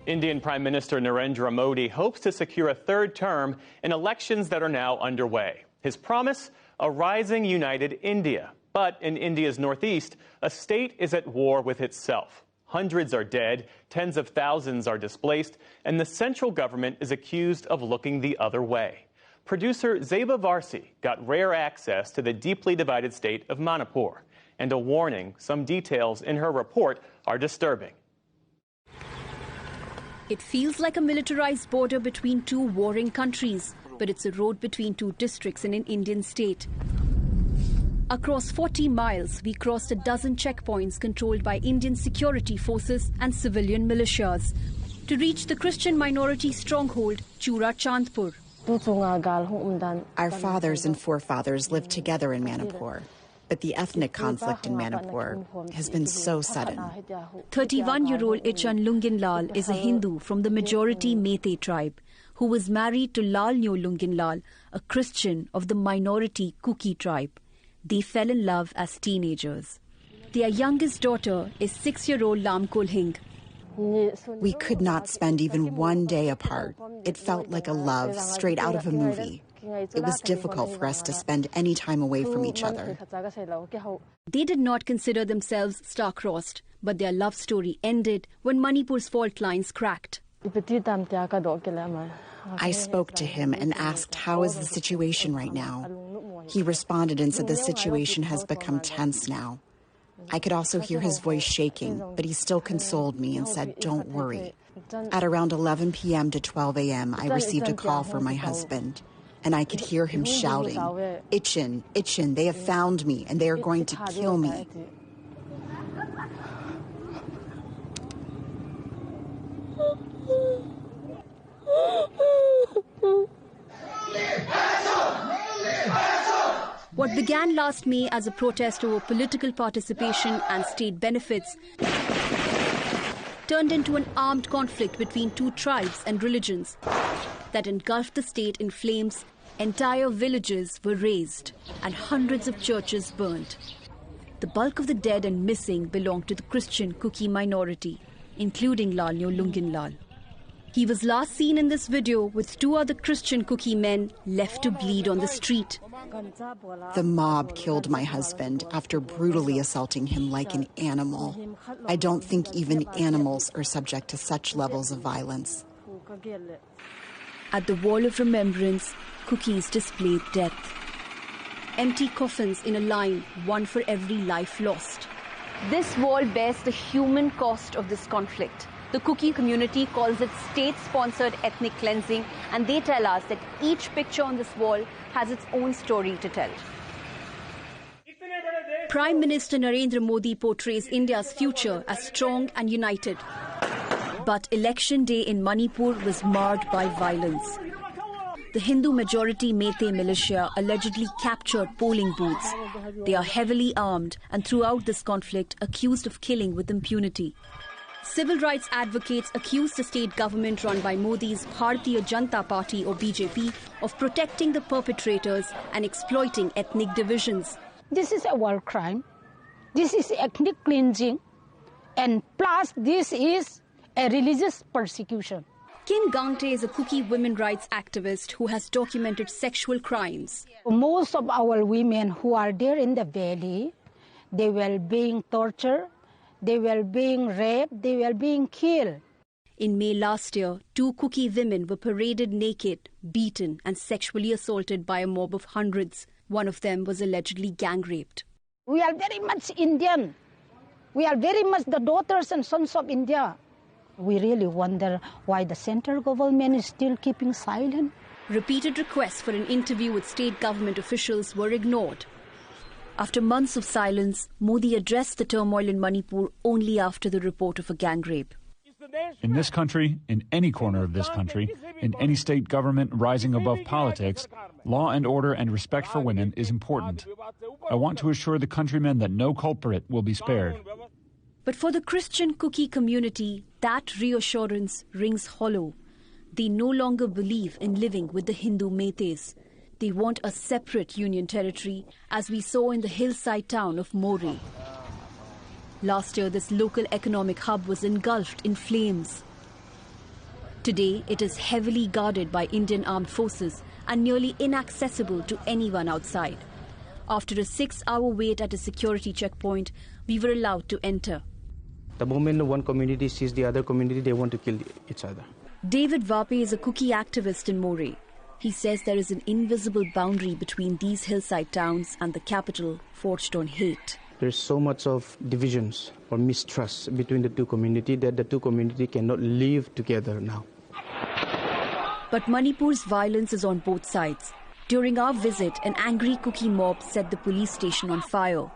Indian Prime Minister Narendra Modi hopes to secure a third term in elections that are now underway. His promise, a rising, united India. But in India's northeast, a state is at war with itself. Hundreds are dead, tens of thousands are displaced, and the central government is accused of looking the other way. Producer Zeba Varsi got rare access to the deeply divided state of Manipur. And a warning, some details in her report are disturbing. It feels like a militarized border between two warring countries, but it's a road between two districts in an Indian state. Across 40 miles, we crossed a dozen checkpoints controlled by Indian security forces and civilian militias to reach the Christian minority stronghold, Chura Chandpur. Our fathers and forefathers lived together in Manipur. But the ethnic conflict in Manipur has been so sudden. 31-year-old Ichan Lunginlal is a Hindu from the majority Meitei tribe who was married to Lalnyo Lunginlal, a Christian of the minority KuKi tribe. They fell in love as teenagers. Their youngest daughter is 6-year-old Lam Kolhing. We could not spend even one day apart. It felt like a love straight out of a movie. It was difficult for us to spend any time away from each other. They did not consider themselves star-crossed, but their love story ended when Manipur's fault lines cracked. I spoke to him and asked, how is the situation right now? He responded and said the situation has become tense now. I could also hear his voice shaking, but he still consoled me and said, don't worry. At around 11 p.m. to 12 a.m., I received a call from my husband. And I could hear him shouting, Ichan, Ichan, they have found me and they are going to kill me. What began last May as a protest over political participation and state benefits turned into an armed conflict between two tribes and religions that engulfed the state in flames. Entire villages were razed and hundreds of churches burnt. The bulk of the dead and missing belonged to the Christian KuKi minority, including Lalnyo Lunginlal. He was last seen in this video with two other Christian KuKi men left to bleed on the street. The mob killed my husband after brutally assaulting him like an animal. I don't think even animals are subject to such levels of violence. At the wall of remembrance, KuKis displayed death. Empty coffins in a line, one for every life lost. This wall bears the human cost of this conflict. The KuKi community calls it state-sponsored ethnic cleansing, and they tell us that each picture on this wall has its own story to tell. Prime Minister Narendra Modi portrays India's future as strong and united. But election day in Manipur was marred by violence. The Hindu majority Meitei militia allegedly captured polling booths. They are heavily armed and throughout this conflict accused of killing with impunity. Civil rights advocates accuse the state government run by Modi's Bharatiya Janata Party or BJP of protecting the perpetrators and exploiting ethnic divisions. This is a war crime. This is ethnic cleansing. And plus this is a religious persecution. Kim Gangte is a KuKi women rights activist who has documented sexual crimes. Most of our women who are there in the valley, they were being tortured, they were being raped, they were being killed. In May last year, two KuKi women were paraded naked, beaten and sexually assaulted by a mob of hundreds. One of them was allegedly gang raped. We are very much Indian. We are very much the daughters and sons of India. We really wonder why the central government is still keeping silent. Repeated requests for an interview with state government officials were ignored. After months of silence, Modi addressed the turmoil in Manipur only after the report of a gang rape. In this country, in any corner of this country, in any state government rising above politics, law and order and respect for women is important. I want to assure the countrymen that no culprit will be spared. But for the Christian KuKi community, that reassurance rings hollow. They no longer believe in living with the Hindu Meiteis. They want a separate union territory, as we saw in the hillside town of Moreh. Last year, this local economic hub was engulfed in flames. Today, it is heavily guarded by Indian armed forces and nearly inaccessible to anyone outside. After a 6-hour wait at a security checkpoint, we were allowed to enter. The moment one community sees the other community, they want to kill each other. David Vape is a KuKi activist in Moreh. He says there is an invisible boundary between these hillside towns and the capital, forged on hate. There's so much of divisions or mistrust between the two communities that the two communities cannot live together now. But Manipur's violence is on both sides. During our visit, an angry KuKi mob set the police station on fire.